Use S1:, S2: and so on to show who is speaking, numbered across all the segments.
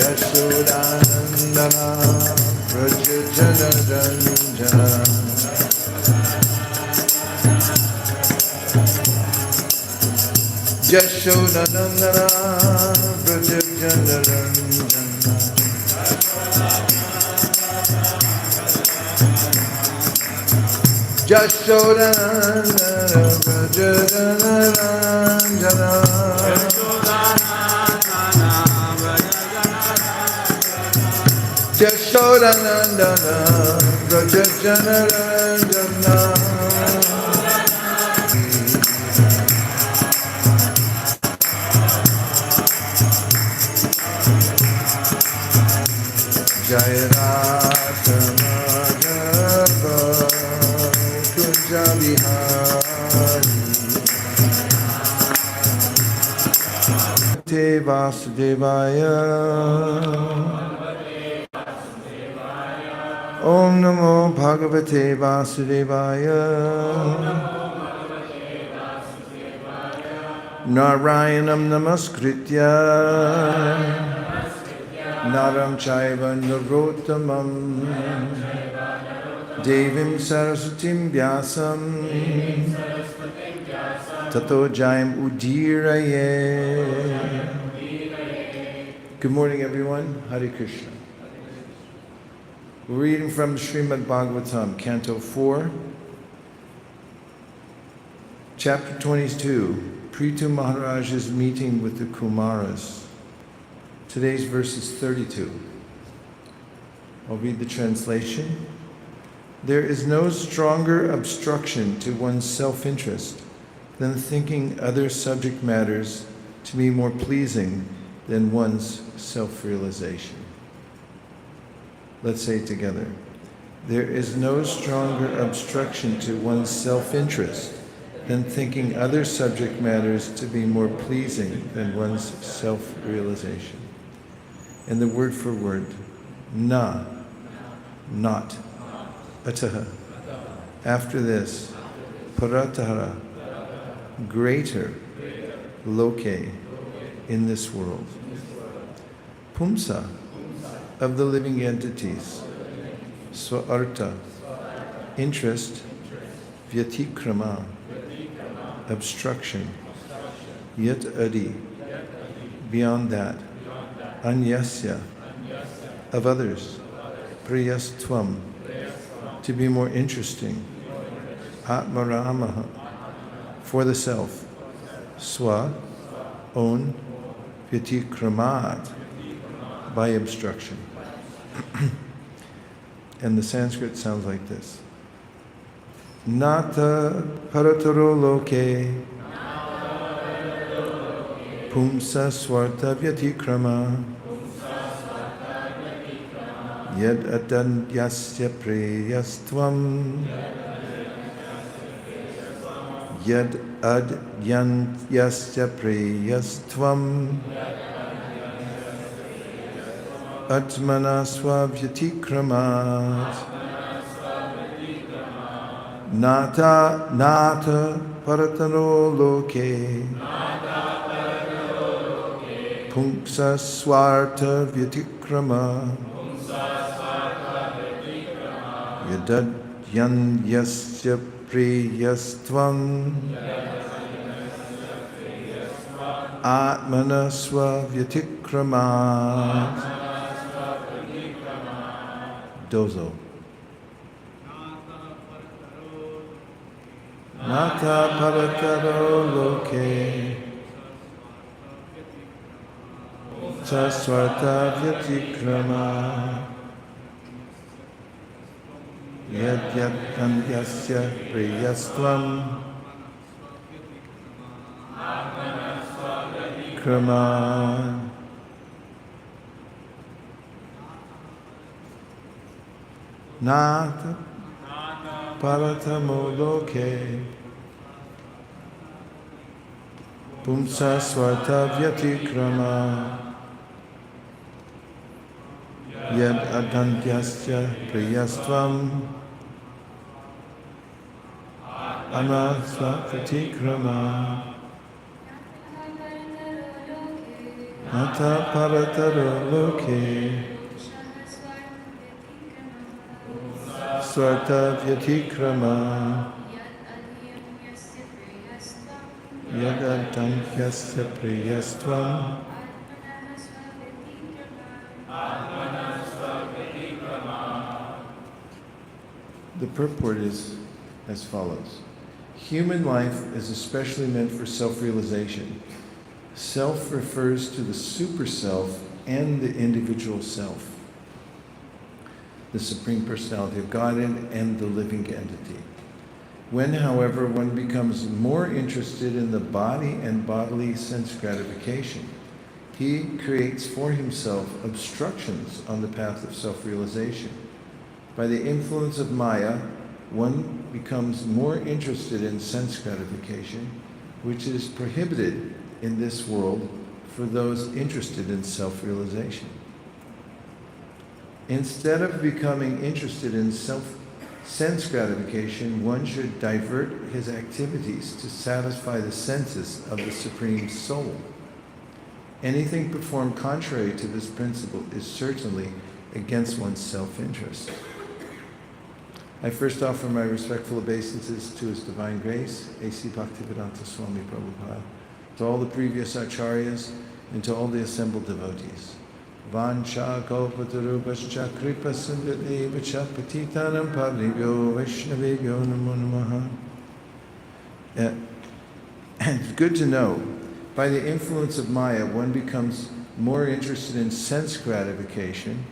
S1: Yashodanandana Prajajanaranja Yashodanandana Prajajanaranja Yashodanandana Prajajanaranja Yashodanandana Prajajanaranja Jaya Radha Madhava Kunja Vihari Te Vasudevaya Om Namo Bhagavate Vasudevaya Narayanam Namaskritya Naram Chaiva Narottamam Devim Saraswatim Vyasam Tato Jayam Udiraye. Good morning, everyone. Hare Krishna. We're reading from Srimad Bhagavatam, Canto 4, Chapter 22, Prithu Maharaj's meeting with the Kumaras. Today's verse is 32. I'll read the translation. There is no stronger obstruction to one's self-interest than thinking other subject matters to be more pleasing than one's self-realization. Let's say it together. There is no stronger obstruction to one's self-interest than thinking other subject matters to be more pleasing than one's self-realization. And the word for word, na, not, ataha. After this, paratara, greater, loke, in this world. Pumsa, of the living entities. Swa-arta, interest. Vyatikrama, obstruction. Yat adi, beyond that. Anyasya, of others. Priyastvam, to be more interesting. Atmaramaha, for the self. Swa, own. Vyatikramat, by obstruction. And the Sanskrit sounds like this. Nata parataro loke pumsa swarta vyatikrama yad adantyasya preyastvam yad adyantyasya preyastvam Atmana swavyatikramat Nata paratano loke Pumsa swarta vyatikrama Yadad yan yasya priyastvam Atmana swavyatikramat Dozo. Nata parataro loke Saswarta vyatikrama Yadyatanyasya priyastvam Krama Nata paratamo loke Pumsa swarta vyatikrama Yad adantyasya priyastvam Anasva vyatikrama Ata parataro loke Swarta vyatikrama Yadatam yasya priyastvam. The purport is as follows. Human life is especially meant for self-realization. Self refers to the super self and the individual self, the Supreme Personality of Godhead and the living entity. When, however, one becomes more interested in the body and bodily sense gratification, he creates for himself obstructions on the path of self-realization. By the influence of Maya, one becomes more interested in sense gratification, which is prohibited in this world for those interested in self-realization. Instead of becoming interested in sense gratification, one should divert his activities to satisfy the senses of the Supreme Soul. Anything performed contrary to this principle is certainly against one's self-interest. I first offer my respectful obeisances to His Divine Grace, A.C. Bhaktivedanta Swami Prabhupada, to all the previous acharyas, and to all the assembled devotees. Vancha kalpatarubhascha kripa sindhyadevacha patitanam pavnebhyo vaishnavebhyo namo namaha. It's good to know, by the influence of Maya, one becomes more interested in sense gratification.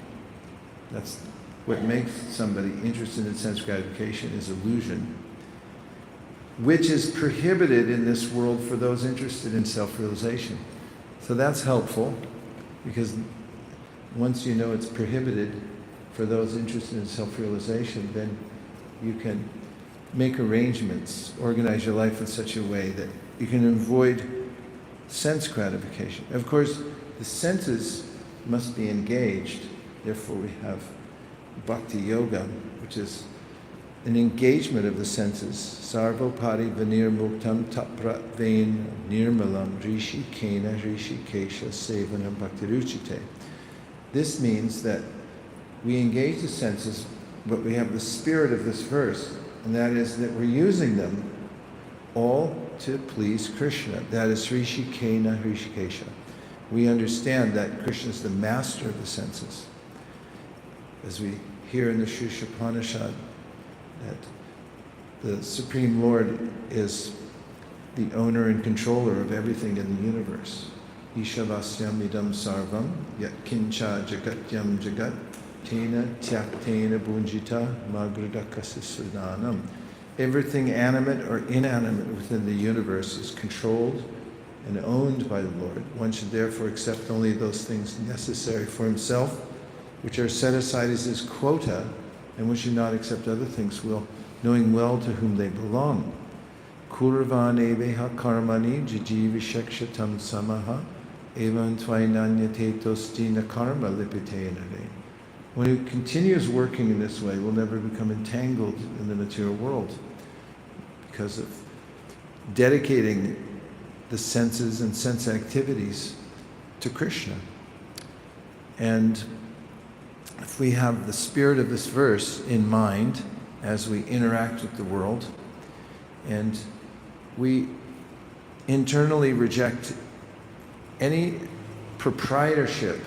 S1: That's what makes somebody interested in sense gratification is illusion, which is prohibited in this world for those interested in self-realization. So that's helpful, because once you know it's prohibited for those interested in self-realization, then you can make arrangements, organize your life in such a way that you can avoid sense gratification. Of course, the senses must be engaged, therefore we have Bhakti Yoga, which is an engagement of the senses. Sarvopari vanir muktam taprat vain nirmalam rishi kena rishi kesha sevanam bhaktiruchite. This means that we engage the senses, but we have the spirit of this verse, and that is that we're using them all to please Krishna. That is rishi kena rishi kesha. We understand that Krishna is the master of the senses. As we hear in the Shri Upanishad, that the Supreme Lord is the owner and controller of everything in the universe. Ishavasyam idam sarvam yat kincha jagatyam jagat tena tyaktena bunjita magradakasisudanam. Everything animate or inanimate within the universe is controlled and owned by the Lord. One should therefore accept only those things necessary for himself, which are set aside as his quota, and we should not accept other things, knowing well to whom they belong. Kurvane veha karmani jijivishakshatam samaha evan tvainanyate tostina karma lipitenare. One who continues working in this way will never become entangled in the material world because of dedicating the senses and sense activities to Krishna. And if we have the spirit of this verse in mind as we interact with the world, and we internally reject any proprietorship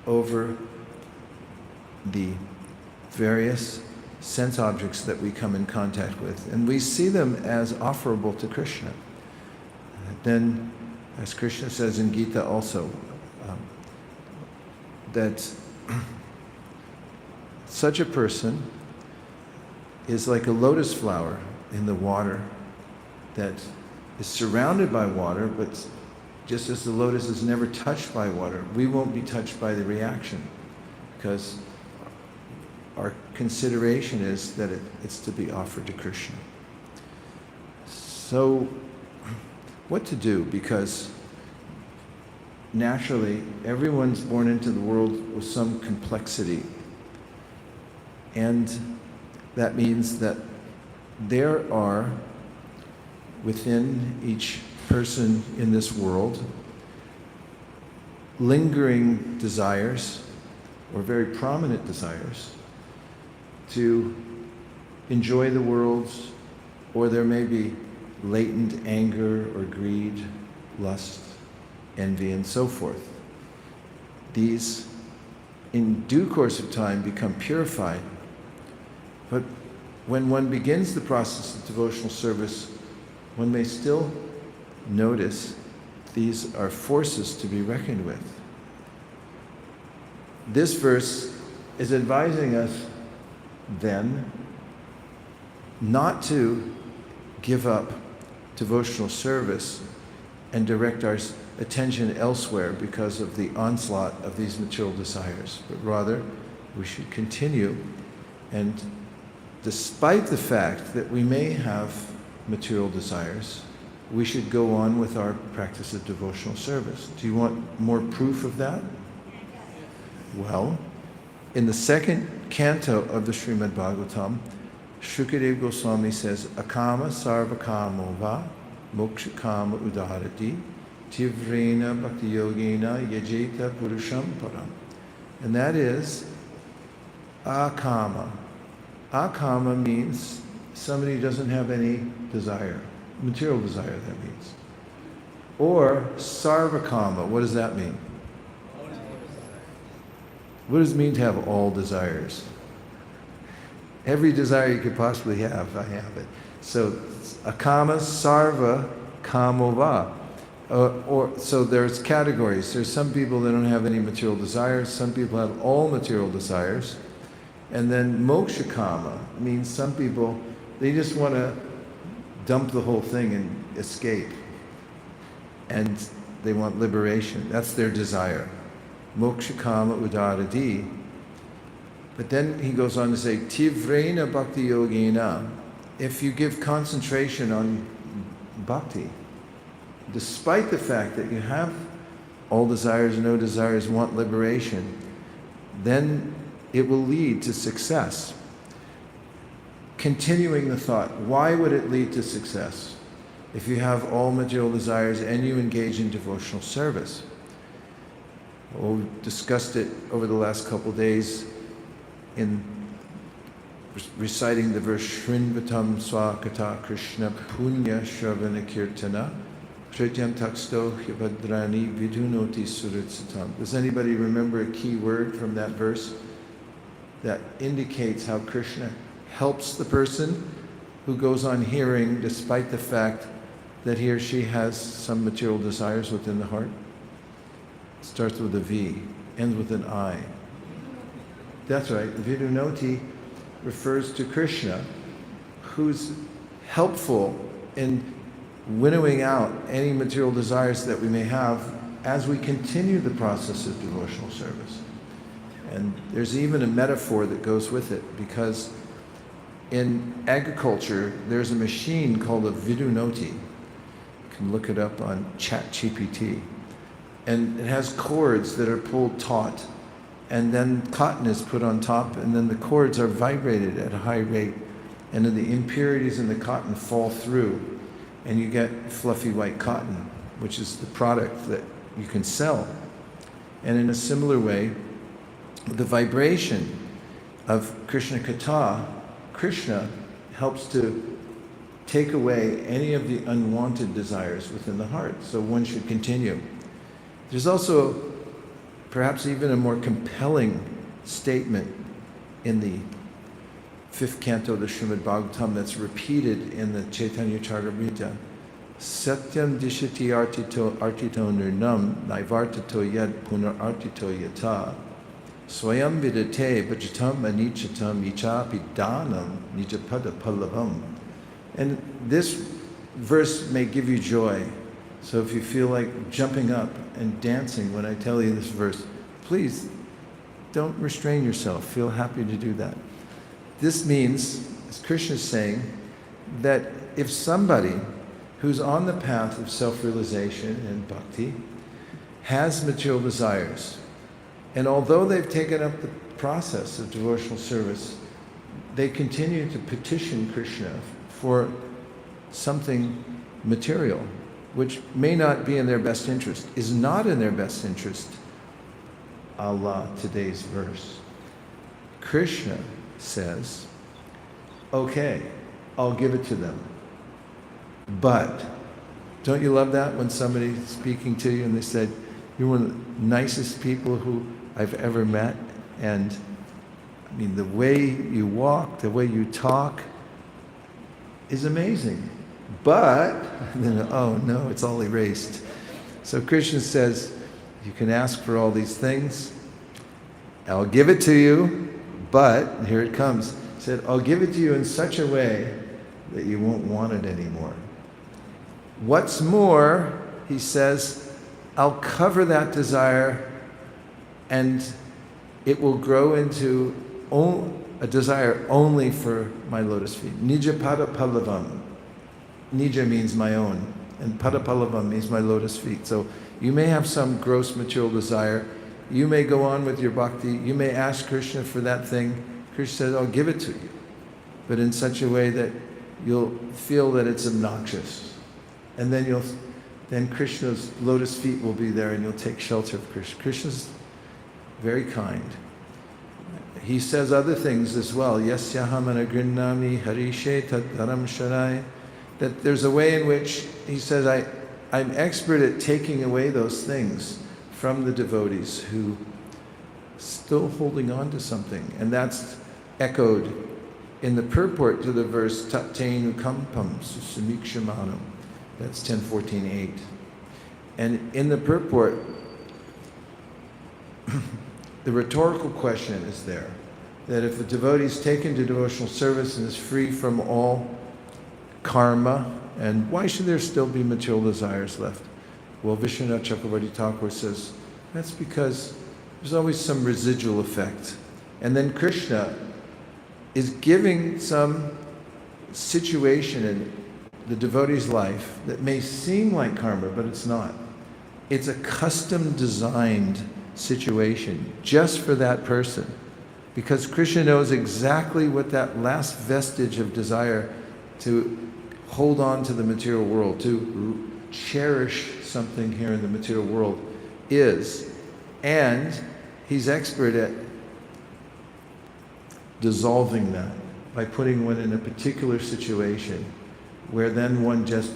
S1: over the various sense objects that we come in contact with, and we see them as offerable to Krishna, then, as Krishna says in Gita also, that such a person is like a lotus flower in the water that is surrounded by water, but just as the lotus is never touched by water, we won't be touched by the reaction, because our consideration is that it's to be offered to Krishna. So, what to do? Because naturally, everyone's born into the world with some complexity. And that means that there are, within each person in this world, lingering desires or very prominent desires to enjoy the world, or there may be latent anger or greed, lust, envy, and so forth. These, in due course of time, become purified. But when one begins the process of devotional service, one may still notice these are forces to be reckoned with. This verse is advising us then not to give up devotional service and direct our attention elsewhere because of the onslaught of these material desires, but rather we should continue, and despite the fact that we may have material desires, we should go on with our practice of devotional service. Do you want more proof of that? Well, in the second canto of the Srimad Bhagavatam, Shukadeva Goswami says, Akama sarvakamo va mokshakama udarati tivrena bhakti yogena yajeta purusham param. And that is akama. Akama means somebody who doesn't have any desire, material desire, that means. Or sarvakama, what does that mean? What does it mean to have all desires? Every desire you could possibly have, I have it. So, akama sarva kamova. So there's categories. There's some people that don't have any material desires. Some people have all material desires. And then moksha kama means some people, they just want to dump the whole thing and escape. And they want liberation. That's their desire. Moksha kama udaradi. But then he goes on to say, Tivrena bhakti yogena. If you give concentration on bhakti, despite the fact that you have all desires, no desires, want liberation, then it will lead to success. Continuing the thought, why would it lead to success if you have all material desires and you engage in devotional service? Well, we've discussed it over the last couple days in reciting the verse Shrinvatam Swakata Krishna Punya Shravana Kirtana Trityam Taksto Hibhadrani Vidunoti Suritsatam. Does anybody remember a key word from that verse that indicates how Krishna helps the person who goes on hearing despite the fact that he or she has some material desires within the heart? It starts with a V, ends with an I. That's right, Vidunoti refers to Krishna, who's helpful in winnowing out any material desires that we may have as we continue the process of devotional service. And there's even a metaphor that goes with it, because in agriculture, there's a machine called a Vidunoti. You can look it up on ChatGPT. And it has cords that are pulled taut, and then cotton is put on top, and then the cords are vibrated at a high rate, and then the impurities in the cotton fall through, and you get fluffy white cotton, which is the product that you can sell. And in a similar way, the vibration of Krishna Katha, Krishna helps to take away any of the unwanted desires within the heart, so one should continue. There's also perhaps even a more compelling statement in the 5th canto of the Srimad Bhagavatam that's repeated in the Chaitanya Charitamrita. Satyam dishati artito nirnam naivartato yad punar artito yata swayam vidate bhajatam anichatam ichapi danam nijapada pallavam. And this verse may give you joy. So if you feel like jumping up and dancing when I tell you this verse, please don't restrain yourself. Feel happy to do that. This means, as Krishna is saying, that if somebody who's on the path of self-realization and bhakti has material desires, and although they've taken up the process of devotional service, they continue to petition Krishna for something material, which may not be in their best interest, is not in their best interest, a la today's verse. Krishna says, okay, I'll give it to them. But, don't you love that when somebody's speaking to you and they said, you're one of the nicest people who I've ever met, and I mean, the way you walk, the way you talk is amazing. But, then, oh no, it's all erased. So Krishna says, you can ask for all these things, I'll give it to you, but, here it comes, he said, I'll give it to you in such a way that you won't want it anymore. What's more, he says, I'll cover that desire and it will grow into a desire only for my lotus feet. Nija pada pallavam. Nija means my own, and pada pallavam means my lotus feet. So you may have some gross material desire. You may go on with your bhakti. You may ask Krishna for that thing. Krishna says, I'll give it to you, but in such a way that you'll feel that it's obnoxious. And then Krishna's lotus feet will be there and you'll take shelter of Krishna. Krishna's very kind. He says other things as well. Yasyaham anagrinnami harishe tadharam sharai. That there's a way in which he says, I'm expert at taking away those things from the devotees who still holding on to something. And that's echoed in the purport to the verse Tattenu kampam susamikshamanam. That's 10:14:8. And in the purport, the rhetorical question is there, that if a devotee is taken to devotional service and is free from all karma, and why should there still be material desires left? Well, Vishwanath Chakravarti Thakur says, that's because there's always some residual effect. And then Krishna is giving some situation in the devotee's life that may seem like karma, but it's not. It's a custom designed situation just for that person, because Krishna knows exactly what that last vestige of desire to hold on to the material world, to cherish something here in the material world is, and he's expert at dissolving that by putting one in a particular situation where then one just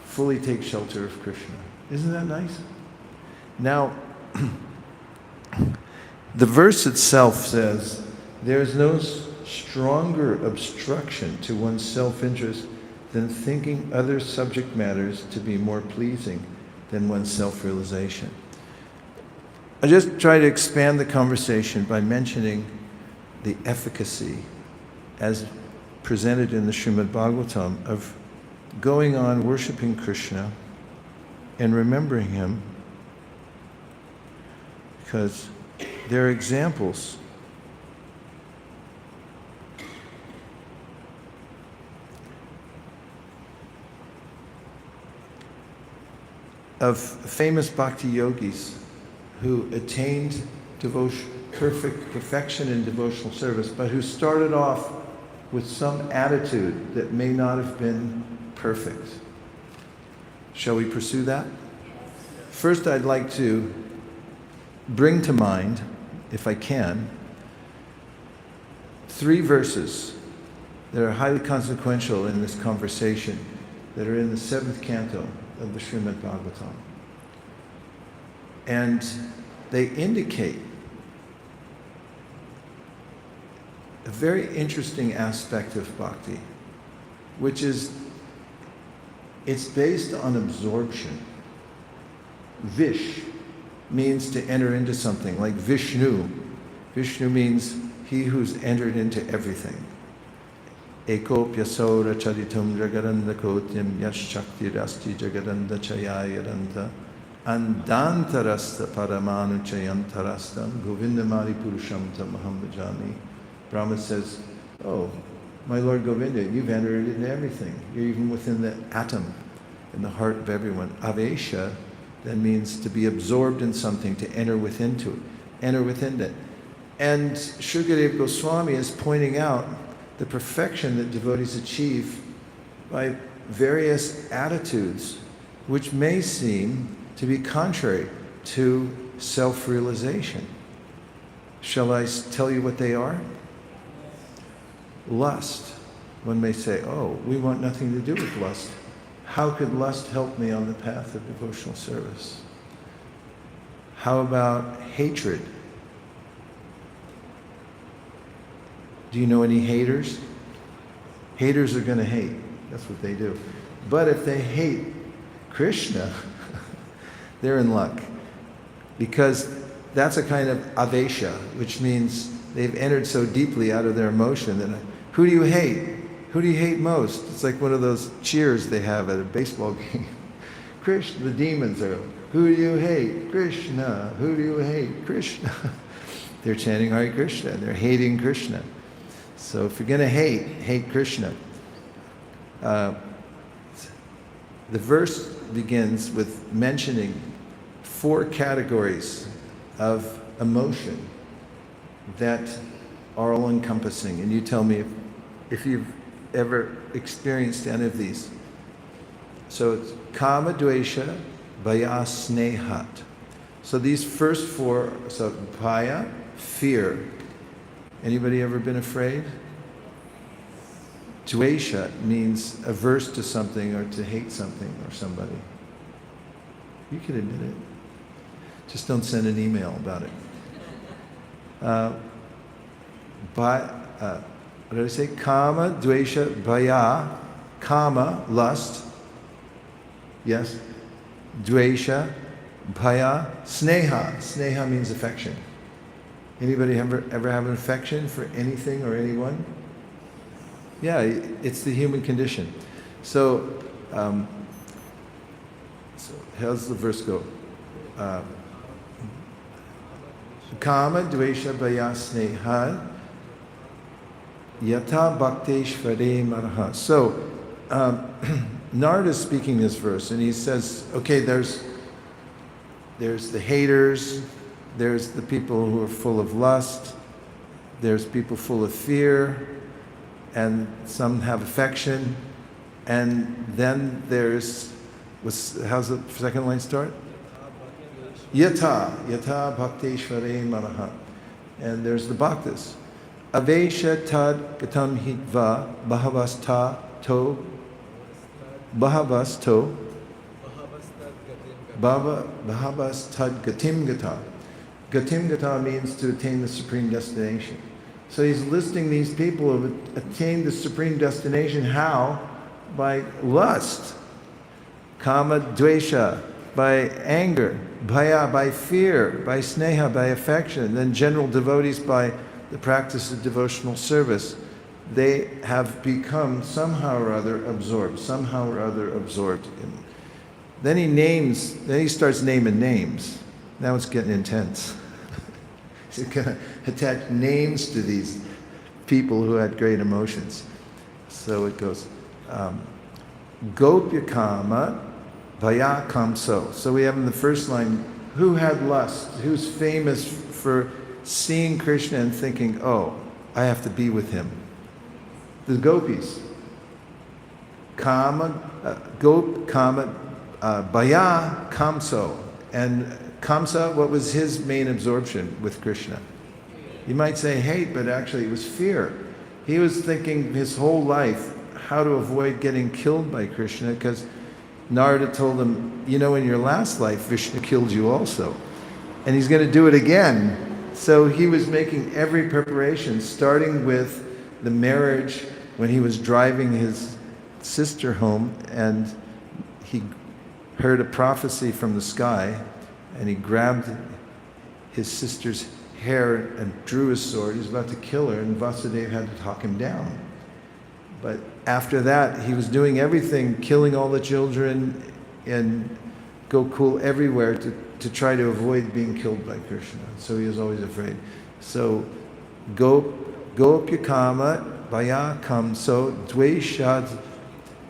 S1: fully takes shelter of Krishna. Isn't that nice? Now, the verse itself says, there is no stronger obstruction to one's self-interest than thinking other subject matters to be more pleasing than one's self-realization. I just try to expand the conversation by mentioning the efficacy as presented in the Srimad Bhagavatam of going on worshiping Krishna and remembering him, because there are examples of famous bhakti yogis who attained perfection in devotional service, but who started off with some attitude that may not have been perfect. Shall we pursue that? First, I'd like to bring to mind, if I can, 3 verses that are highly consequential in this conversation that are in the 7th canto of the Srimad Bhagavatam. And they indicate a very interesting aspect of bhakti, which is it's based on absorption. Vish means to enter into something, like Vishnu. Vishnu means he who's entered into everything. Ekopyasora charitum jagaranda kotyam yashakti rasti jagaranda chayayaranta andantarasta paramanu chayantarastam govindamari purusham tamaham bhajami. Brahma says, oh, my Lord Govinda, you've entered into everything. You're even within the atom, in the heart of everyone. Avesha then means to be absorbed in something, to enter within it. And Shukadev Goswami is pointing out the perfection that devotees achieve by various attitudes which may seem to be contrary to self-realization. Shall I tell you what they are? Lust. One may say, oh, we want nothing to do with lust. How could lust help me on the path of devotional service? How about hatred? Do you know any haters? Haters are going to hate. That's what they do. But if they hate Krishna, they're in luck. Because that's a kind of avesha, which means they've entered so deeply out of their emotion that, who do you hate? Who do you hate most? It's like one of those cheers they have at a baseball game. Krishna, the demons are, who do you hate? Krishna. Who do you hate? Krishna. They're chanting Hare Krishna. They're hating Krishna. So if you're going to hate Krishna. The verse begins with mentioning 4 categories of emotion that are all encompassing. And you tell me if you've ever experienced any of these. So it's kama, dvesha, bhaya, snehat. So these first 4, so bhaya, fear. Anybody ever been afraid? Dvesha means averse to something or to hate something or somebody. You can admit it. Just don't send an email about it. What did I say? Kama, dvesha, bhaya. Kama, lust. Yes. Dvesha, bhaya, sneha. Sneha means affection. Anybody ever have an affection for anything or anyone? Yeah, it's the human condition. So how's the verse go? Kama, dvesha, bhaya, sneha, yata bhakteshvare maraha. So Narada is speaking this verse, and he says, okay, there's the haters, there's the people who are full of lust, there's people full of fear, and some have affection, and then there's, how's the second line start? Yata bhakteshvare manaha. And there's the bhaktas. Avesha tad gatam hitva bhavasta to bhavas tad gatim gata. Gatim gata means to attain the supreme destination. So he's listing these people who have attained the supreme destination. How? By lust. Kama, dvesha, by anger. Bhaya, by fear. By sneha, by affection. Then general devotees by the practice of devotional service. They have become somehow or other absorbed. Then he starts naming names. Now it's getting intense. He's going to attach names to these people who had great emotions. So it goes, Gopya Kama, Vaya Kamso. So we have in the first line, who had lust? Who's famous for seeing Krishna and thinking, oh, I have to be with him? The gopis. Kama, Vaya Kamso. And Kamsa, what was his main absorption with Krishna? You might say hate, but actually it was fear. He was thinking his whole life how to avoid getting killed by Krishna, because Narada told him, you know, in your last life, Vishnu killed you also. And he's going to do it again. So he was making every preparation, starting with the marriage when he was driving his sister home, and he heard a prophecy from the sky, and he grabbed his sister's hair and drew his sword. He was about to kill her, and Vasudeva had to talk him down. But after that, he was doing everything, killing all the children and Gokul everywhere to try to avoid being killed by Krishna. So he was always afraid. So Gopya Kama Vaya Kamso Dveshad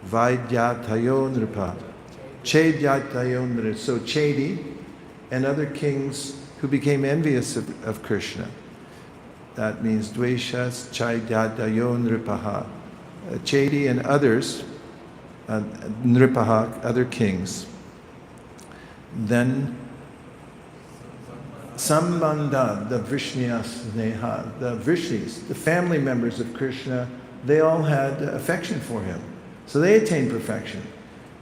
S1: Vaidyatayo Nripa. Chedyatayo Nripa. So Chedi and other kings who became envious of Krishna. That means Dveshas Chaydadayo Nripaha. Chedi and others, Nripaha, other kings. Then Sambandha, the Vrishnyas Neha, the Vrishnis, the family members of Krishna, they all had affection for him. So they attained perfection.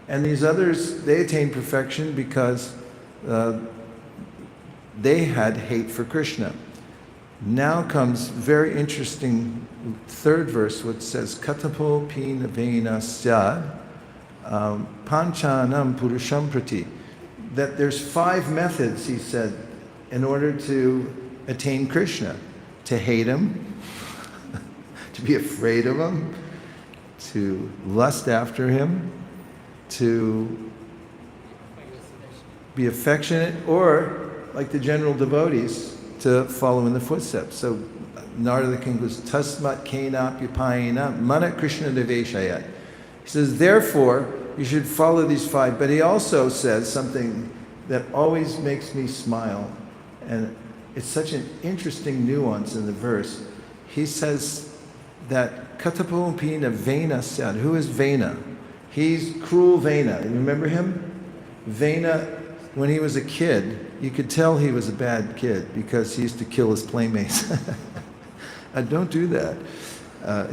S1: And these others, they attained perfection because they had hate for Krishna. Now comes very interesting third verse, which says, Katapo pina vena syad panchanam purusham prati. That there's 5 methods, he said, in order to attain Krishna. To hate him, to be afraid of him, to lust after him, to be affectionate, or, like the general devotees, to follow in the footsteps. So Narada the king goes, Tasmat kena pipayena mana Krishna deveshayat. He says, therefore, you should follow these 5. But he also says something that always makes me smile. And it's such an interesting nuance in the verse. He says that Katapopina Vena said, who is Vena? He's cruel Vena. You remember him? Vena, when he was a kid, you could tell he was a bad kid because he used to kill his playmates. Don't do that.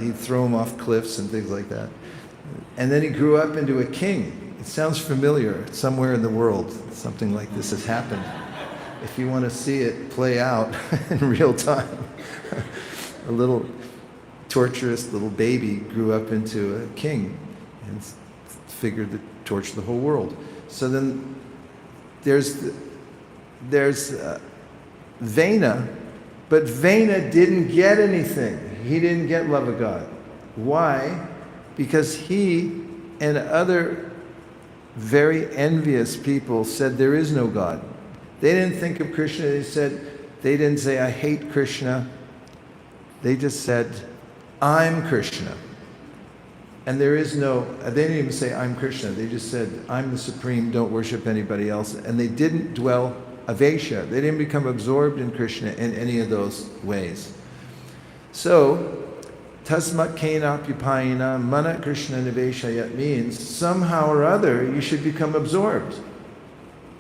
S1: He'd throw them off cliffs and things like that. And then he grew up into a king. It sounds familiar. Somewhere in the world, something like this has happened. If you want to see it play out in real time, a little torturous little baby grew up into a king and figured to torture the whole world. So then there's Vena, but Vena didn't get anything. He didn't get love of God. Why? Because he and other very envious people said there is no God. They didn't think of Krishna. They didn't say, I hate Krishna. They just said, I'm Krishna. And there is no, they didn't even say, I'm Krishna. They just said, I'm the supreme, don't worship anybody else. And they didn't dwell avesha. They didn't become absorbed in Krishna in any of those ways. So, tasmat kena pipayena mana Krishna niveshayat means somehow or other you should become absorbed.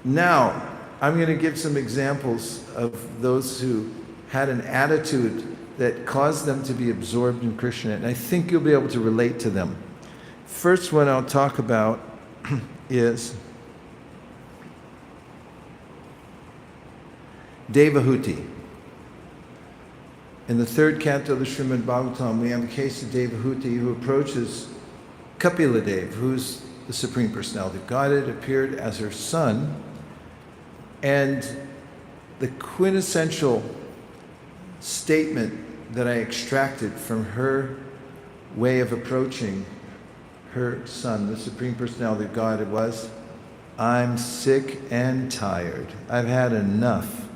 S1: Now, I'm going to give some examples of those who had an attitude that caused them to be absorbed in Krishna, and I think you'll be able to relate to them. First one I'll talk about is Devahuti. In the 3rd canto of the Srimad Bhagavatam, we have the case of Devahuti who approaches Kapila who's the Supreme Personality of Godhead, appeared as her son. And the quintessential statement that I extracted from her way of approaching her son, the Supreme Personality of God, was, I'm sick and tired. I've had enough.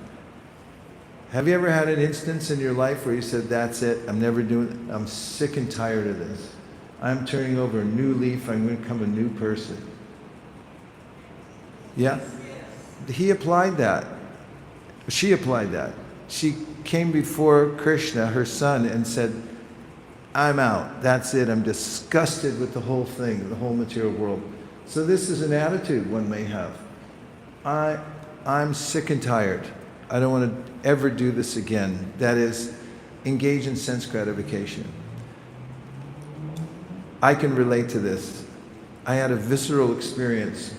S1: Have you ever had an instance in your life where you said, that's it, I'm sick and tired of this. I'm turning over a new leaf, I'm going to become a new person. Yeah? He applied that. She applied that. She came before Krishna, her son, and said, I'm out. That's it. I'm disgusted with the whole thing, the whole material world. So this is an attitude one may have. I'm sick and tired. I don't want to ever do this again. That is, engage in sense gratification. I can relate to this. I had a visceral experience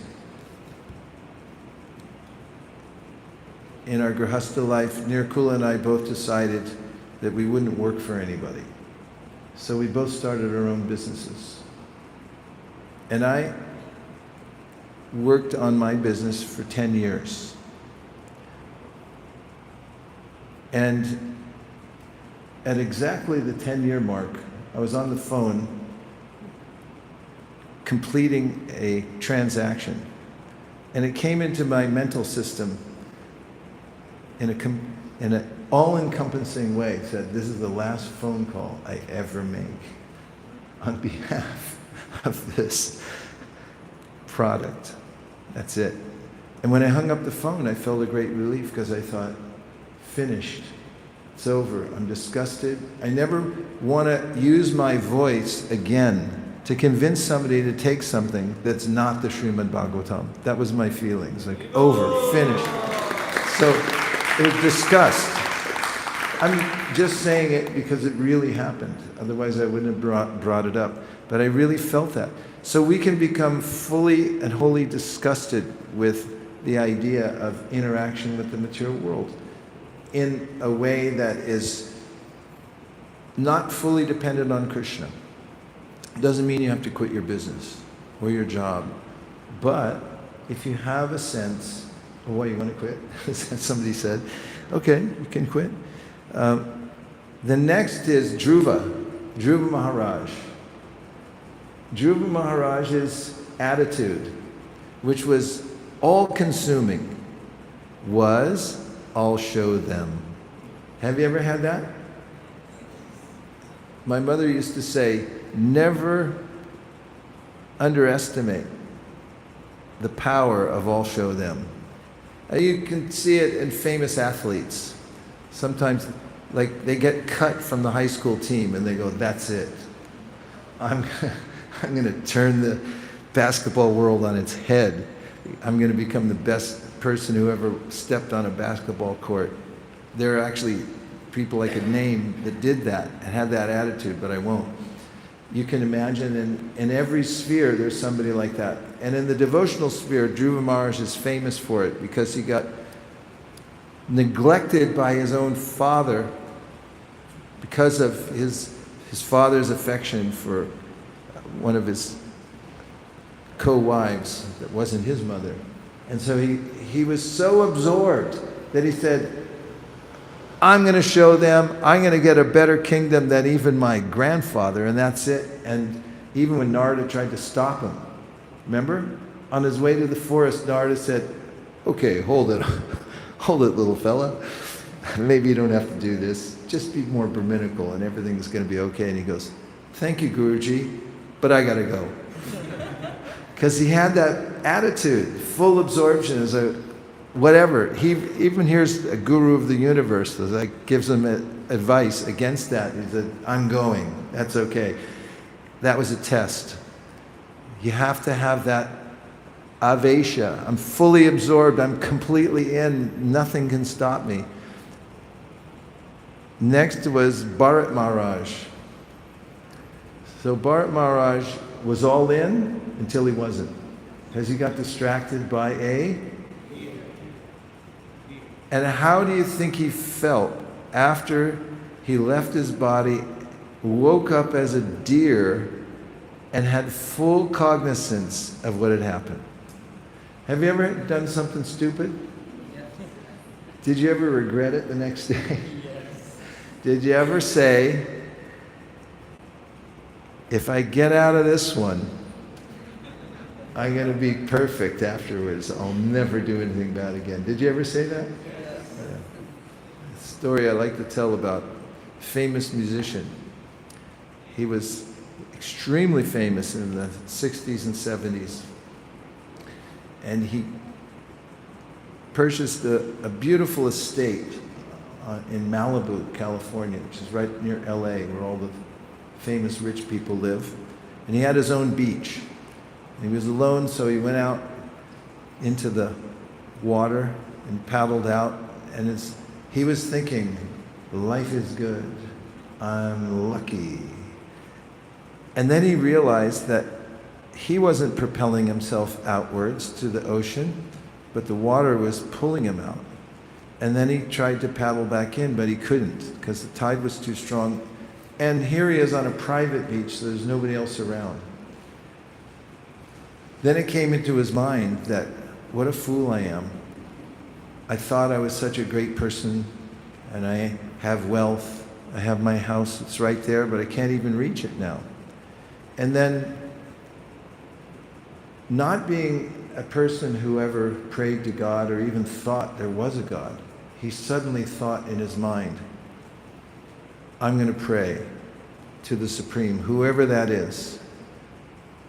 S1: in our Grihastha life. Nirkula and I both decided that we wouldn't work for anybody. So we both started our own businesses. And I worked on my business for 10 years. And at exactly the 10-year mark, I was on the phone completing a transaction. And it came into my mental system in an all-encompassing way. It said, this is the last phone call I ever make on behalf of this product. That's it. And when I hung up the phone, I felt a great relief because I thought, finished. It's over. I'm disgusted. I never want to use my voice again to convince somebody to take something that's not the Srimad Bhagavatam. That was my feelings, like over, finished. So It was disgust. I'm just saying it because it really happened. Otherwise, I wouldn't have brought it up. But I really felt that. So we can become fully and wholly disgusted with the idea of interaction with the material world in a way that is not fully dependent on Krishna. It doesn't mean you have to quit your business or your job. But if you have a sense, oh, what, you want to quit? Somebody said, okay, you can quit. The next is Dhruva Maharaj. Dhruva Maharaj's attitude, which was all-consuming, was, I'll show them. Have you ever had that? My mother used to say, never underestimate the power of I'll show them. You can see it in famous athletes. Sometimes, like, they get cut from the high school team and they go, that's it. I'm going to turn the basketball world on its head. I'm going to become the best person who ever stepped on a basketball court. There are actually people I could name that did that and had that attitude, but I won't. You can imagine in every sphere there's somebody like that. And in the devotional sphere, Dhruva Maharaj is famous for it because he got neglected by his own father because of his father's affection for one of his co-wives that wasn't his mother. And so he was so absorbed that he said, I'm going to show them, I'm going to get a better kingdom than even my grandfather, and that's it. And even when Narada tried to stop him, remember? On his way to the forest, Narada said, okay, hold it, little fella. Maybe you don't have to do this. Just be more Brahminical and everything's going to be okay. And he goes, thank you, Guruji, but I got to go. Because he had that attitude, full absorption as a whatever. He even hears a guru of the universe that gives him advice against that. He said, I'm going. That's okay. That was a test. You have to have that avesha. I'm fully absorbed. I'm completely in. Nothing can stop me. Next was Bharat Maharaj. So Bharat Maharaj was all in until he wasn't. Because he got distracted by And how do you think he felt after he left his body, woke up as a deer, and had full cognizance of what had happened? Have you ever done something stupid? Did you ever regret it the next day? Yes. Did you ever say, if I get out of this one, I'm going to be perfect afterwards. I'll never do anything bad again. Did you ever say that? Yes. A story I like to tell about a famous musician. He was extremely famous in the 60s and 70s. And he purchased a beautiful estate in Malibu, California, which is right near LA, where all the famous rich people live. And he had his own beach. And he was alone, so he went out into the water and paddled out. And he was thinking, life is good. I'm lucky. And then he realized that he wasn't propelling himself outwards to the ocean, but the water was pulling him out. And then he tried to paddle back in, but he couldn't because the tide was too strong. And here he is on a private beach, so there's nobody else around. Then it came into his mind that, what a fool I am. I thought I was such a great person, and I have wealth. I have my house, it's right there, but I can't even reach it now. And then, not being a person who ever prayed to God or even thought there was a God, he suddenly thought in his mind, I'm going to pray to the Supreme, whoever that is.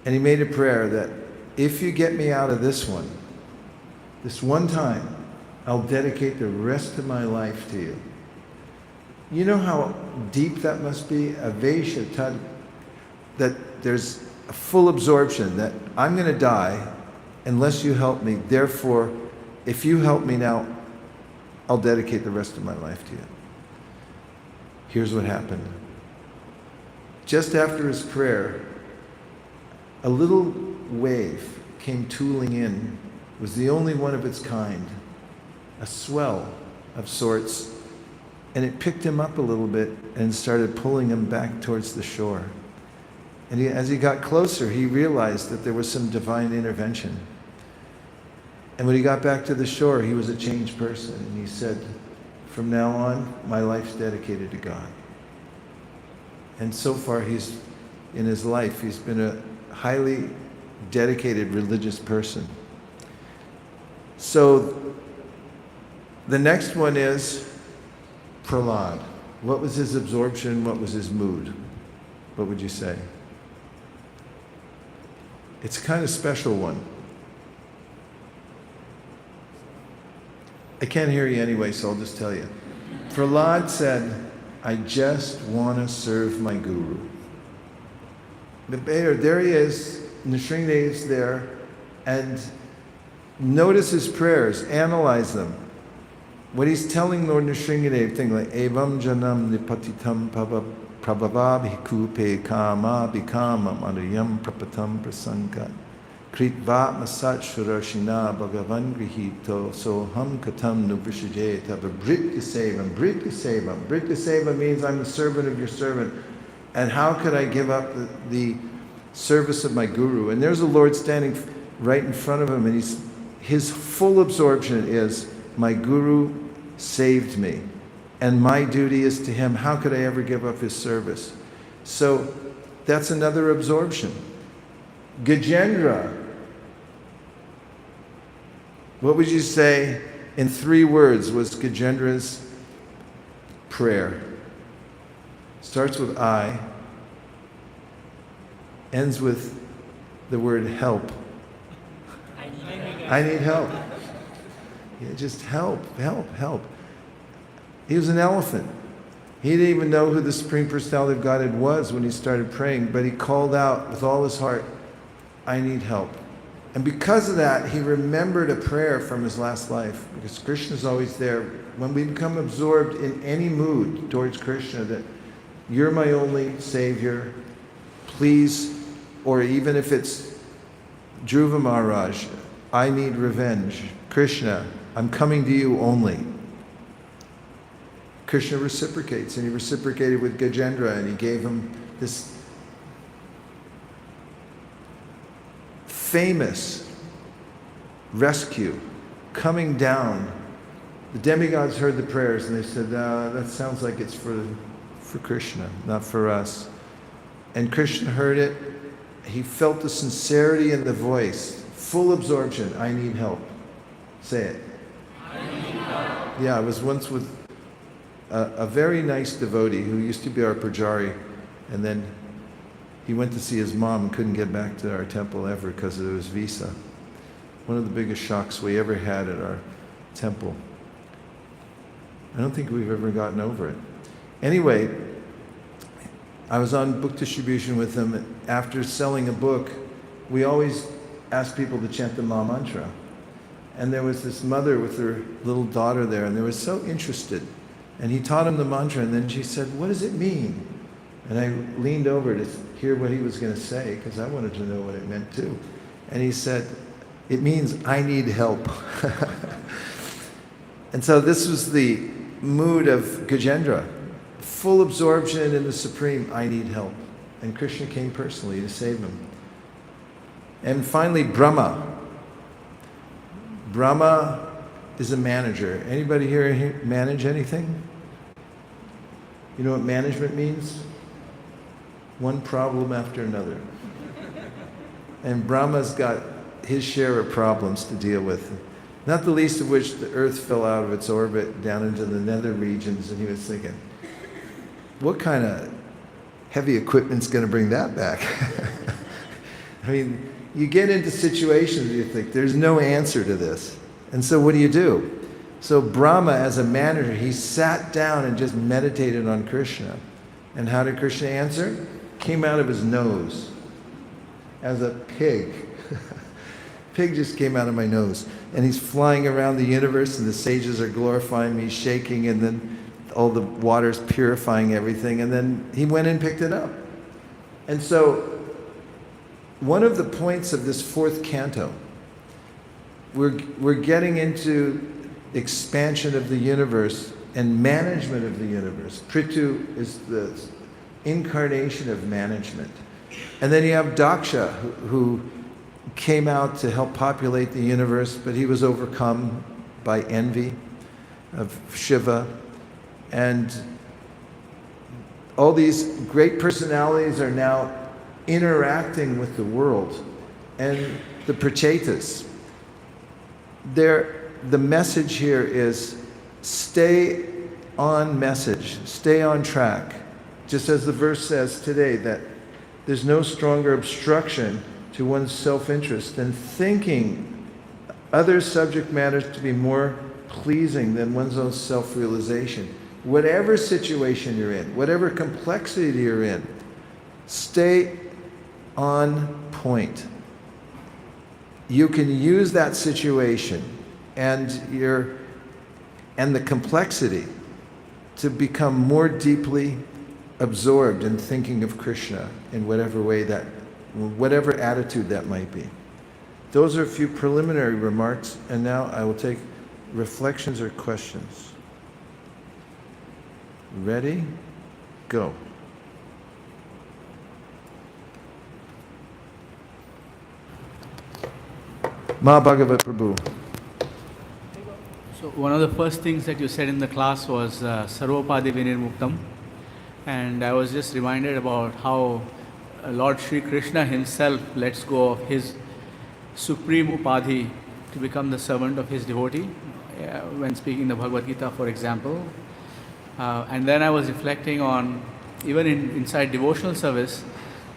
S1: And he made a prayer that if you get me out of this one time, I'll dedicate the rest of my life to you. You know how deep that must be? Avesha, that there's a full absorption, that I'm going to die unless you help me. Therefore, if you help me now, I'll dedicate the rest of my life to you. Here's what happened. Just after his prayer, a little wave came tooling in. It was the only one of its kind, a swell of sorts, and it picked him up a little bit and started pulling him back towards the shore. And as he got closer, he realized that there was some divine intervention. And when he got back to the shore, he was a changed person. And he said, from now on, my life's dedicated to God. And so far, in his life, he's been a highly dedicated religious person. So the next one is Prahlad. What was his absorption? What was his mood? What would you say? It's a kind of special one. I can't hear you anyway, so I'll just tell you. Prahlad said, I just want to serve my guru. There he is, Nrsingadev's there, and notice his prayers, analyze them. What he's telling Lord Nrsingadev, things like, Evam janam nipatitam prabhavabhikupe kama bikama manuyam prapatam prasanka. Kritva masat shurashina bhagavan grihito soham katam nubhishajeta. Britya seva. Britya seva. Britya seva means I'm the servant of your servant. And how could I give up the service of my guru? And there's the Lord standing right in front of him, and his full absorption is, my guru saved me, and my duty is to him. How could I ever give up his service? So that's another absorption. Gajendra. What would you say in 3 words was Gajendra's prayer? Starts with I, ends with the word help. I need help. Yeah, just help, help, help. He was an elephant. He didn't even know who the Supreme Personality of Godhead was when he started praying, but he called out with all his heart, I need help. And because of that, he remembered a prayer from his last life, because Krishna's always there. When we become absorbed in any mood towards Krishna, that you're my only savior, please, or even if it's Dhruva Maharaj, I need revenge. Krishna, I'm coming to you only. Krishna reciprocates, and he reciprocated with Gajendra, and he gave him this famous rescue coming down. The demigods heard the prayers, and they said, that sounds like it's for Krishna, not for us. And Krishna heard it. He felt the sincerity in the voice, full absorption. I need help. Say it. I need help. Yeah, I was once with a very nice devotee who used to be our pujari, and then he went to see his mom and couldn't get back to our temple ever because of his visa. One of the biggest shocks we ever had at our temple. I don't think we've ever gotten over it. Anyway, I was on book distribution with him. After selling a book, we always ask people to chant the Maha Mantra. And there was this mother with her little daughter there, and they were so interested. And he taught him the mantra, and then she said, what does it mean? And I leaned over to hear what he was going to say, because I wanted to know what it meant too. And he said, it means I need help. And so this was the mood of Gajendra. Full absorption in the Supreme, I need help. And Krishna came personally to save him. And finally, Brahma. Brahma is a manager. Anybody here manage anything? You know what management means? One problem after another. And Brahma's got his share of problems to deal with. Not the least of which the earth fell out of its orbit down into the nether regions, and he was thinking, what kind of heavy equipment's going to bring that back? I mean, you get into situations where you think, there's no answer to this. And so what do? So Brahma, as a manager, he sat down and just meditated on Krishna. And how did Krishna answer? Came out of his nose as a pig. Pig just came out of my nose. And he's flying around the universe, and the sages are glorifying me, shaking, and then all the water's purifying everything. And then he went and picked it up. And so, one of the points of this fourth canto, we're getting into expansion of the universe and management of the universe. Prithu is the incarnation of management. And then you have Daksha, who came out to help populate the universe, but he was overcome by envy of Shiva. And all these great personalities are now interacting with the world. And the Prachetas, the message here is stay on message, stay on track. Just as the verse says today, that there's no stronger obstruction to one's self-interest than thinking other subject matters to be more pleasing than one's own self-realization. Whatever situation you're in, whatever complexity you're in, stay on point. You can use that situation and the complexity to become more deeply absorbed in thinking of Krishna in whatever attitude that might be. Those are a few preliminary remarks, and now I will take reflections or questions. Ready? Go. Ma Bhagavat Prabhu.
S2: So one of the first things that you said in the class was Sarvopadi Vinirmuktam, and I was just reminded about how Lord Sri Krishna himself lets go of his supreme upadhi to become the servant of his devotee, when speaking the Bhagavad Gita, for example. And then I was reflecting on, even inside devotional service,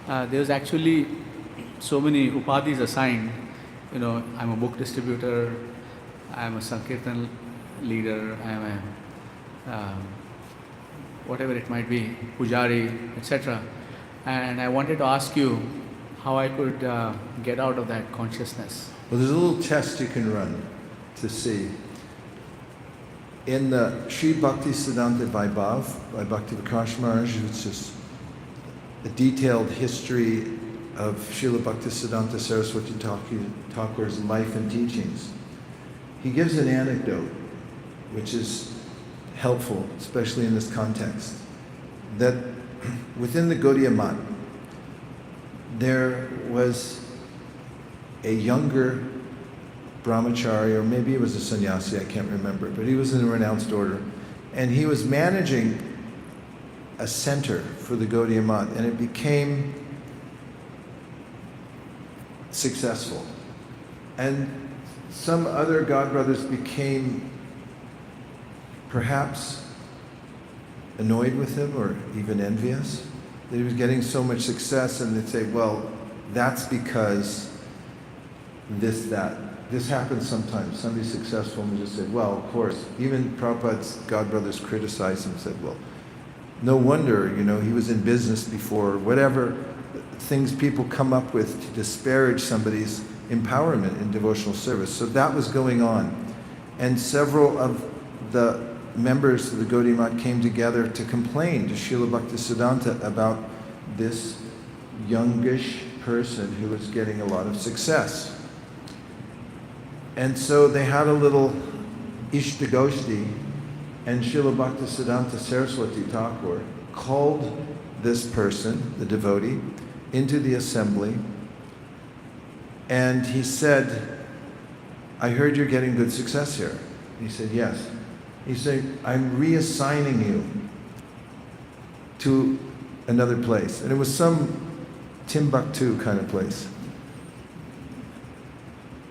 S2: there's actually so many upadhis assigned. You know, I'm a book distributor, I'm a Sankirtan leader, I'm a whatever it might be, pujari, etc. And I wanted to ask you how I could get out of that consciousness.
S1: Well, there's a little test you can run to see. In the Sri Bhakti Siddhanta Vaibhav by Bhakti Vikas Maharaj, which is a detailed history of Srila Bhakti Siddhanta Saraswati Thakur's life and teachings, he gives an anecdote which is helpful, especially in this context, that within the Gaudiya Math, there was a younger brahmachari, or maybe he was a sannyasi, I can't remember, but he was in a renounced order, and he was managing a center for the Gaudiya Math, and it became successful. And some other godbrothers became perhaps annoyed with him or even envious that he was getting so much success, and they'd say, well, that's because this happens sometimes. Somebody's successful and they just said, well, of course. Even Prabhupada's godbrothers criticized him and said, well, no wonder, he was in business before, whatever things people come up with to disparage somebody's empowerment in devotional service. So that was going on. And several of the members of the Gaudiya Math came together to complain to Srila Bhaktisiddhanta about this youngish person who was getting a lot of success. And so they had a little Ishtagoshti, and Srila Bhaktisiddhanta Saraswati Thakur called this person, the devotee, into the assembly, and he said, I heard you're getting good success here. He said, yes. He said, I'm reassigning you to another place. And it was some Timbuktu kind of place.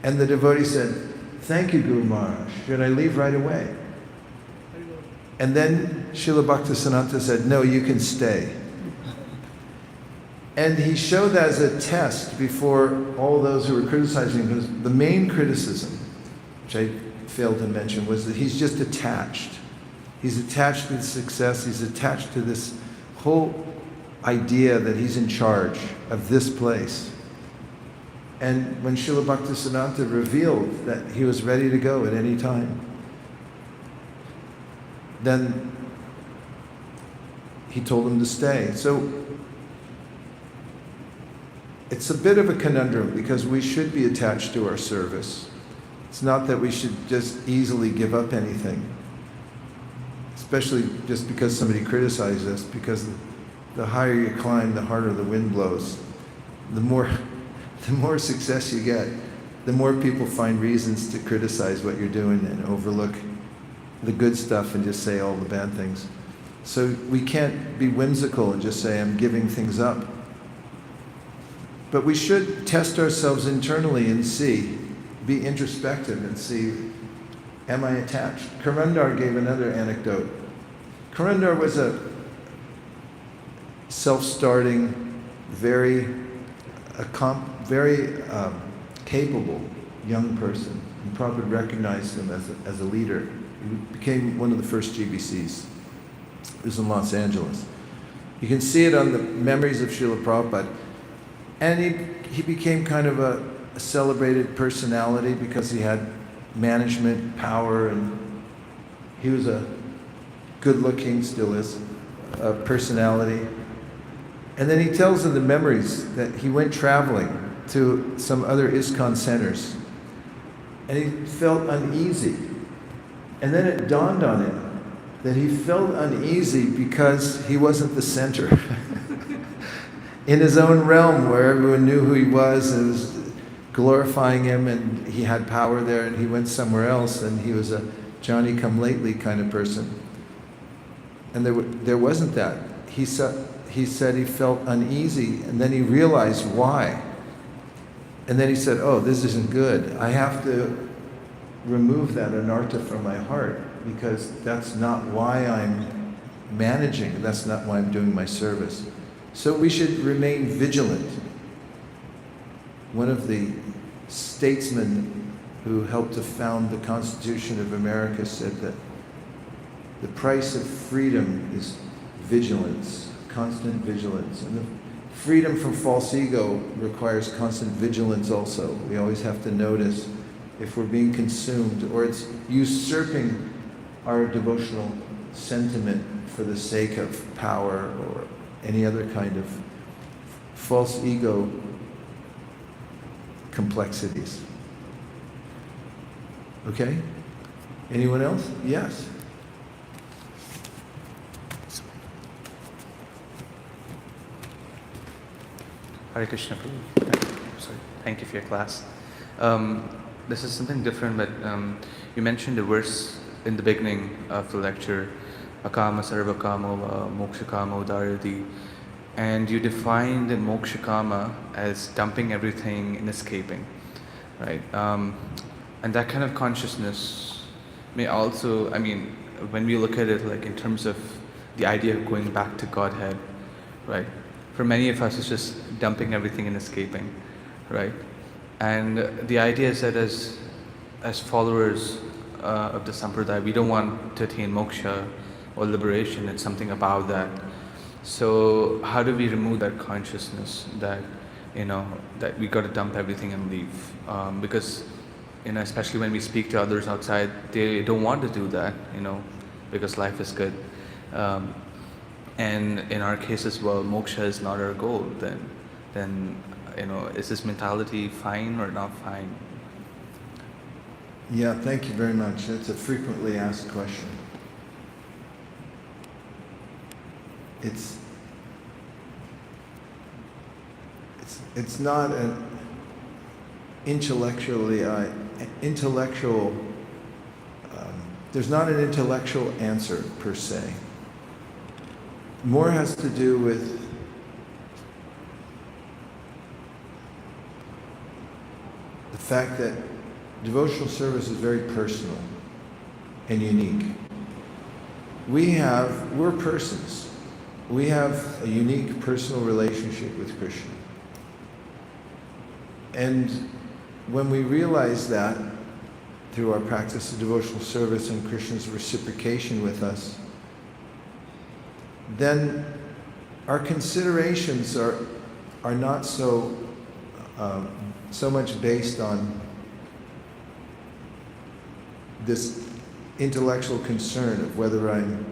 S1: And the devotee said, thank you, Guru Maharaj. Should I leave right away? And then Srila Bhaktisiddhanta said, no, you can stay. And he showed that as a test before all those who were criticizing him, because the main criticism, which I failed to mention, was that he's just attached. He's attached to success. He's attached to this whole idea that he's in charge of this place. And when Srila Bhaktisiddhanta revealed that he was ready to go at any time, then he told him to stay. So it's a bit of a conundrum because we should be attached to our service. It's not that we should just easily give up anything, especially just because somebody criticizes us, because the higher you climb, the harder the wind blows. The more success you get, the more people find reasons to criticize what you're doing and overlook the good stuff and just say all the bad things. So we can't be whimsical and just say, I'm giving things up. But we should test ourselves internally and see, be introspective and see, am I attached? Karandar gave another anecdote. Karandar was a self-starting, very capable young person. And Prabhupada recognized him as a leader. He became one of the first GBCs. It was in Los Angeles. You can see it on the memories of Srila Prabhupada. And he became kind of a celebrated personality because he had management power, and he was a good-looking, still is, personality. And then he tells in the memories that he went traveling to some other ISKCON centers, and he felt uneasy. And then it dawned on him that he felt uneasy because he wasn't the center. In his own realm, where everyone knew who he was and was glorifying him, and he had power there, and he went somewhere else, and he was a Johnny-come-lately kind of person. And there wasn't that. He said he felt uneasy, and then he realized why. And then he said, oh, this isn't good. I have to remove that anartha from my heart, because that's not why I'm managing, that's not why I'm doing my service. So we should remain vigilant. One of the statesmen who helped to found the Constitution of America said that the price of freedom is vigilance, constant vigilance. And the freedom from false ego requires constant vigilance also. We always have to notice if we're being consumed or it's usurping our devotional sentiment for the sake of power or any other kind of false ego complexities. Okay? Anyone else? Yes.
S3: Hare Krishna Prabhu. Thank you for your class. This is something different, but you mentioned a verse in the beginning of the lecture, Akama Sarvakamo Mokshakamo Daradi, and you defined the Mokshakama as dumping everything and escaping, right? And that kind of consciousness may also, I mean, when we look at it like in terms of the idea of going back to Godhead, right? For many of us, it's just dumping everything and escaping, right? And the idea is that as followers of the Sampradaya, we don't want to attain moksha or liberation. It's something about that. So how do we remove that consciousness that, that we got to dump everything and leave? Because, especially when we speak to others outside, they don't want to do that, because life is good. And in our case as well, moksha is not our goal. Then is this mentality fine or not fine?
S1: Yeah, thank you very much. That's a frequently asked question. It's not an intellectual. There's not an intellectual answer per se. More has to do with the fact that devotional service is very personal and unique. We're persons. We have a unique personal relationship with Krishna. And when we realize that through our practice of devotional service and Krishna's reciprocation with us, then our considerations are not so so much based on this intellectual concern of whether I'm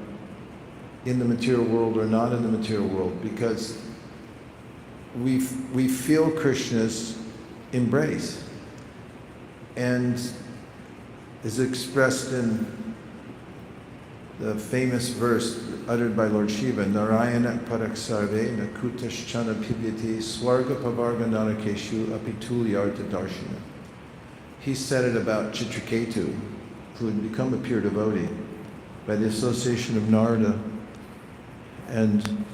S1: in the material world or not in the material world, because we feel Krishna's embrace, and is expressed in the famous verse uttered by Lord Shiva, Narayana Paraksarve Nakutaschana Pibyati Swarga Pavarga Narakeshu Apitulyarta Darshana. He said it about Chitraketu, who had become a pure devotee by the association of Narada. And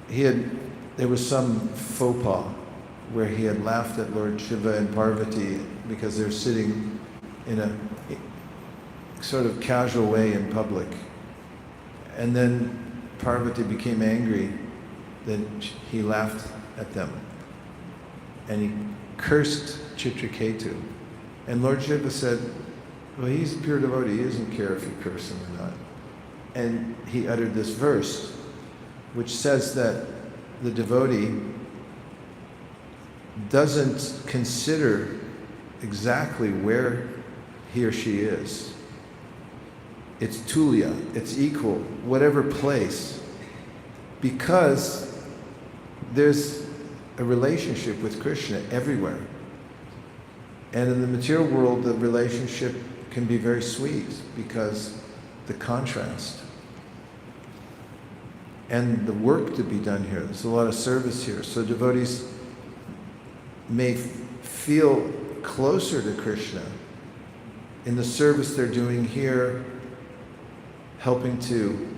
S1: there was some faux pas where he had laughed at Lord Shiva and Parvati because they're sitting in a sort of casual way in public. And then Parvati became angry that he laughed at them. And he cursed Chitraketu. And Lord Shiva said, well, he's a pure devotee, he doesn't care if you curse him or not. And he uttered this verse, which says that the devotee doesn't consider exactly where he or she is. It's tulya, it's equal, whatever place, because there's a relationship with Krishna everywhere. And in the material world, the relationship can be very sweet because the contrast. And the work to be done here, there's a lot of service here. So devotees may feel closer to Krishna in the service they're doing here, helping to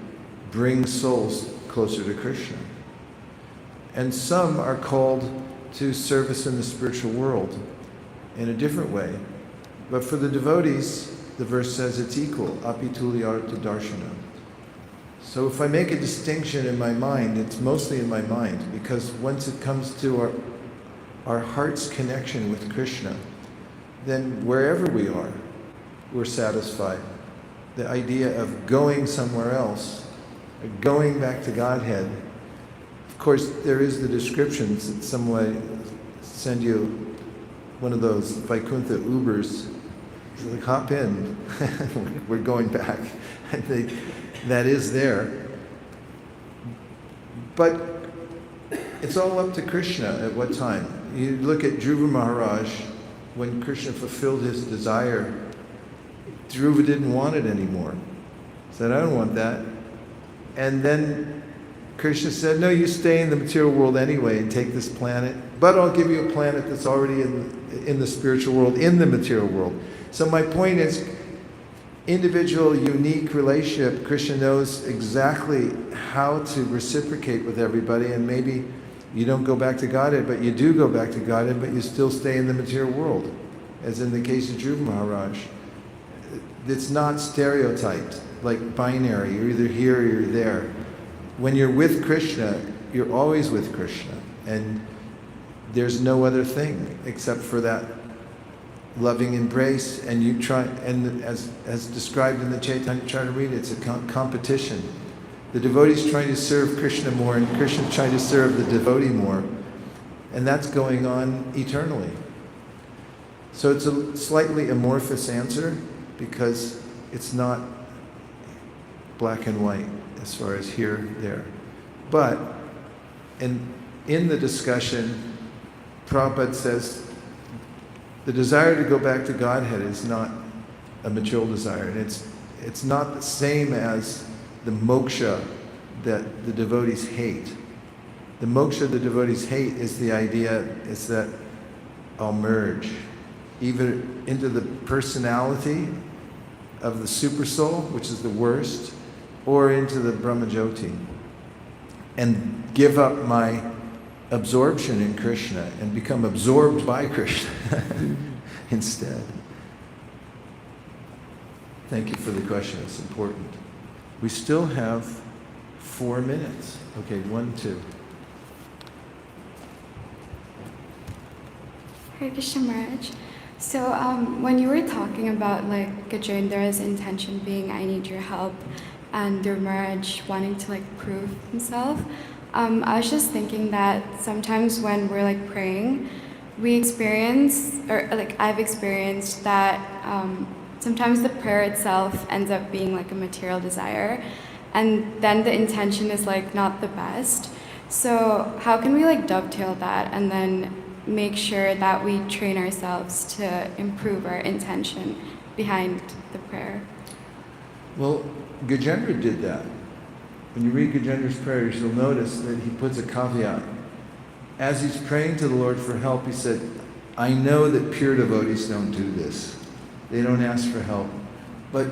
S1: bring souls closer to Krishna. And some are called to service in the spiritual world in a different way. But for the devotees, the verse says it's equal, apitulyarta darshana. So if I make a distinction in my mind, it's mostly in my mind, because once it comes to our heart's connection with Krishna, then wherever we are, we're satisfied. The idea of going somewhere else, going back to Godhead. Of course, there is the descriptions that some way send you one of those Vaikuntha Ubers. It's like, hop in, we're going back. That is there. But it's all up to Krishna at what time. You look at Dhruva Maharaj, when Krishna fulfilled his desire, Dhruva didn't want it anymore. He said, I don't want that. And then Krishna said, no, you stay in the material world anyway and take this planet, but I'll give you a planet that's already in the spiritual world, in the material world. So my point is, individual, unique relationship, Krishna knows exactly how to reciprocate with everybody, and maybe you don't go back to Godhead, but you do go back to Godhead, but you still stay in the material world, as in the case of Dhruva Maharaj. It's not stereotyped, like binary, you're either here or you're there. When you're with Krishna, you're always with Krishna, and there's no other thing except for that loving embrace, and you try, and as described in the Chaitanya Charitamrita, it's a competition. The devotee's trying to serve Krishna more, and Krishna's trying to serve the devotee more, and that's going on eternally. So it's a slightly amorphous answer, because it's not black and white as far as here, there. But in the discussion, Prabhupada says the desire to go back to Godhead is not a material desire, and it's not the same as the moksha that the devotees hate. The moksha the devotees hate is the idea is that I'll merge either into the personality of the supersoul, which is the worst, or into the Brahmajyoti, and give up my absorption in Krishna and become absorbed by Krishna instead. Thank you for the question, it's important. We still have 4 minutes. Okay, 1, 2.
S4: Hare Krishna Maharaj. So when you were talking about like Gajendra's intention being I need your help, and Dhruva Maharaj wanting to like prove himself, I was just thinking that sometimes when we're like praying, we experience, or like I've experienced that sometimes the prayer itself ends up being like a material desire, and then the intention is like not the best. So how can we like dovetail that and then make sure that we train ourselves to improve our intention behind the prayer?
S1: Well, Gajendra did that. When you read Gajendra's prayers, you'll notice that he puts a caveat. As he's praying to the Lord for help, he said, I know that pure devotees don't do this. They don't ask for help. But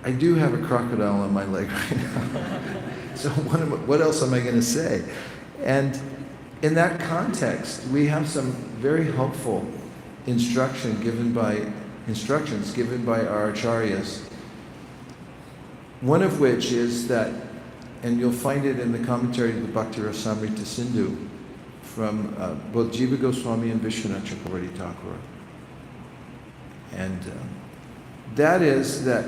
S1: I do have a crocodile on my leg right now. So what else am I going to say? And in that context, we have some very helpful instructions given by our acharyas. One of which is that, and you'll find it in the commentary of the Bhakti Rasamrita Sindhu from both Jiva Goswami and Vishwanath Chakravarti Thakur. And that is that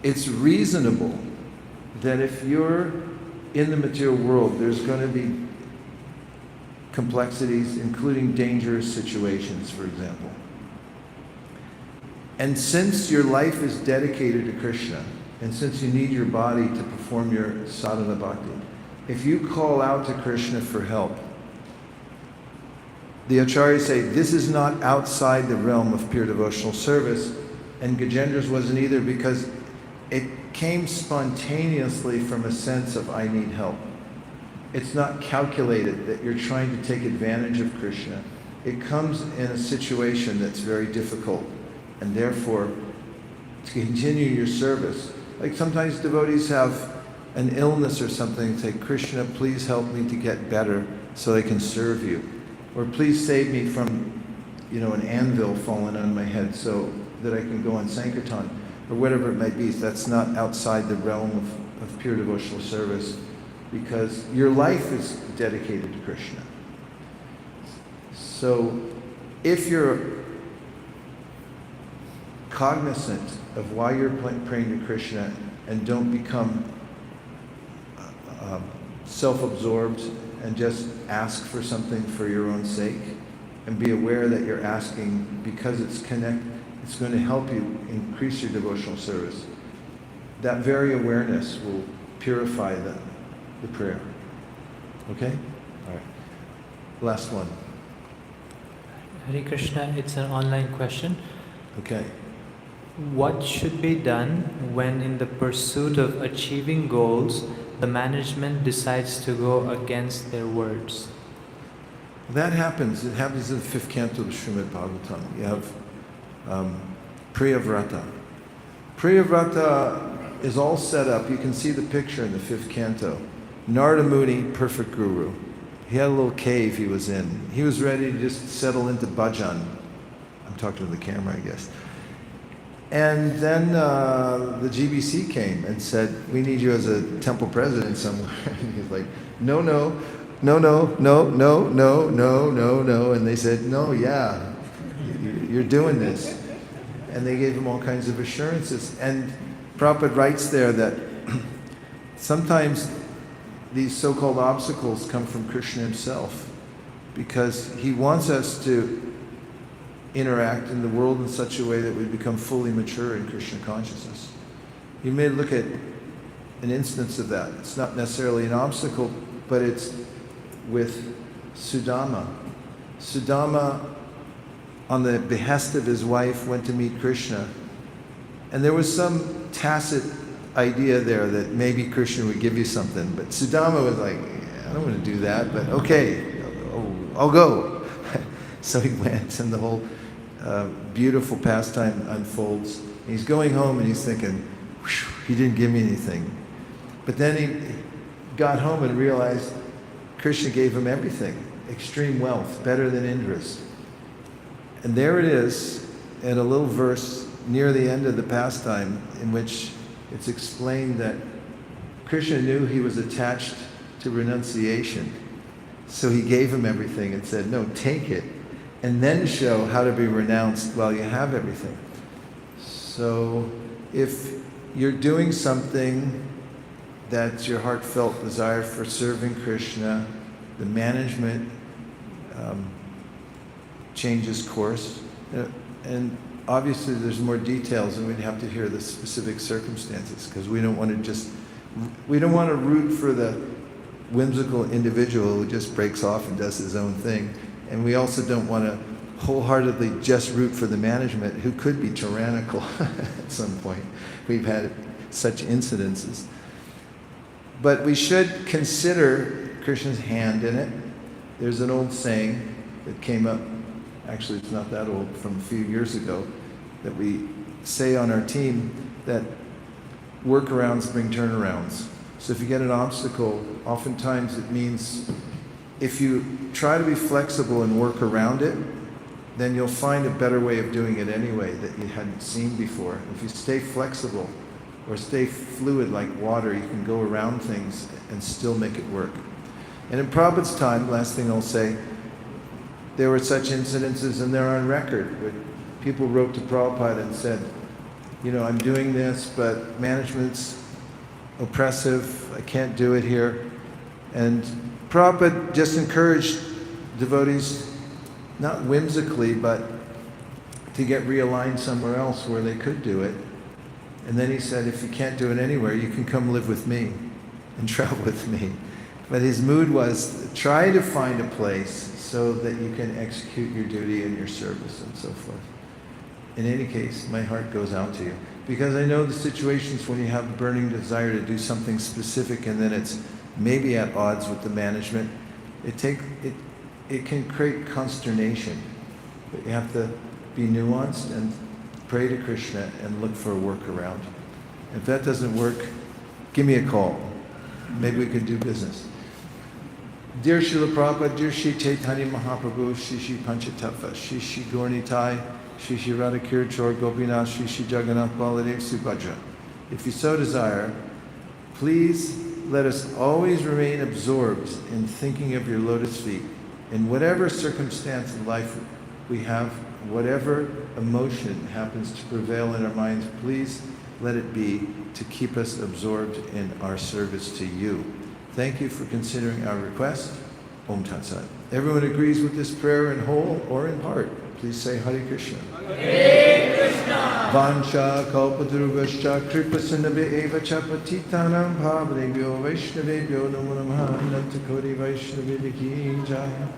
S1: it's reasonable that if you're in the material world, there's going to be complexities, including dangerous situations, for example. And since your life is dedicated to Krishna, and since you need your body to perform your sadhana bhakti, if you call out to Krishna for help, the acharyas say this is not outside the realm of pure devotional service, and Gajendra's wasn't either, because it came spontaneously from a sense of I need help. It's not calculated that you're trying to take advantage of Krishna. It comes in a situation that's very difficult, and therefore to continue your service. Like sometimes devotees have an illness or something and say, Krishna, please help me to get better so I can serve you. Or please save me from, an anvil falling on my head so that I can go on Sankirtan, or whatever it might be. That's not outside the realm of pure devotional service, because your life is dedicated to Krishna. So if you're cognizant of why you're praying to Krishna and don't become self-absorbed and just ask for something for your own sake, and be aware that you're asking because it's going to help you increase your devotional service, that very awareness will purify the prayer. Okay? All right. Last one.
S5: Hare Krishna, it's an online question.
S1: Okay.
S5: What should be done when in the pursuit of achieving goals, the management decides to go against their words?
S1: That happens. It happens in the 5th canto of Srimad Bhagavatam. You have Priyavrata. Priyavrata is all set up. You can see the picture in the 5th canto. Narada Muni, perfect guru. He had a little cave he was in. He was ready to just settle into bhajan. I'm talking to the camera, I guess. And then the GBC came and said, we need you as a temple president somewhere. And he's like, no. And they said, no, yeah, you're doing this. And they gave him all kinds of assurances. And Prabhupada writes there that sometimes these so-called obstacles come from Krishna himself, because he wants us to interact in the world in such a way that we become fully mature in Krishna consciousness. You may look at an instance of that. It's not necessarily an obstacle, but it's with Sudama. Sudama, on the behest of his wife, went to meet Krishna. And there was some tacit idea there that maybe Krishna would give you something. But Sudama was like, I don't want to do that, but okay, I'll go. So he went, and the whole beautiful pastime unfolds. And he's going home and he's thinking, he didn't give me anything. But then he got home and realized Krishna gave him everything, extreme wealth, better than Indra's. And there it is in a little verse near the end of the pastime in which it's explained that Krishna knew he was attached to renunciation. So he gave him everything and said, no, take it, and then show how to be renounced while you have everything. So if you're doing something that's your heartfelt desire for serving Krishna, the management changes course. And obviously there's more details and we'd have to hear the specific circumstances because we don't want to root for the whimsical individual who just breaks off and does his own thing. And we also don't want to wholeheartedly just root for the management who could be tyrannical at some point. We've had such incidences. But we should consider Krishna's hand in it. There's an old saying that came up, actually it's not that old, from a few years ago, that we say on our team that workarounds bring turnarounds. So if you get an obstacle, oftentimes it means if you try to be flexible and work around it, then you'll find a better way of doing it anyway that you hadn't seen before. If you stay flexible or stay fluid like water, you can go around things and still make it work. And in Prabhupada's time, last thing I'll say, there were such incidences and they're on record where people wrote to Prabhupada and said, you know, I'm doing this, but management's oppressive, I can't do it here. And Prabhupada just encouraged devotees, not whimsically, but to get realigned somewhere else where they could do it. And then he said, if you can't do it anywhere, you can come live with me and travel with me. But his mood was, try to find a place so that you can execute your duty and your service and so forth. In any case, my heart goes out to you. Because I know the situations when you have a burning desire to do something specific and then it's maybe at odds with the management, it can create consternation. But you have to be nuanced and pray to Krishna and look for a workaround. If that doesn't work, give me a call. Maybe we could do business. Dear Srila Prabhupada, dear Shri Chaitanya Mahaprabhu, Shri Shri Panchatattva, Shri Shri Gaurnitai, Shri Shri Radhakir Chor Gopinath, Shri Shri Jagannath Baladev Subhadra. If you so desire, please let us always remain absorbed in thinking of your lotus feet. In whatever circumstance in life we have, whatever emotion happens to prevail in our minds, please let it be to keep us absorbed in our service to you. Thank you for considering our request. Om Tat Sat. Everyone agrees with this prayer in whole or in part. Please say Hare Krishna. Hare Krishna. Vancha kalpadruvascha kripasinabhe eva cha patitanam bhavrebhyo vaishnavebhyo namo namaha nantakoti vaishnaviki jaya.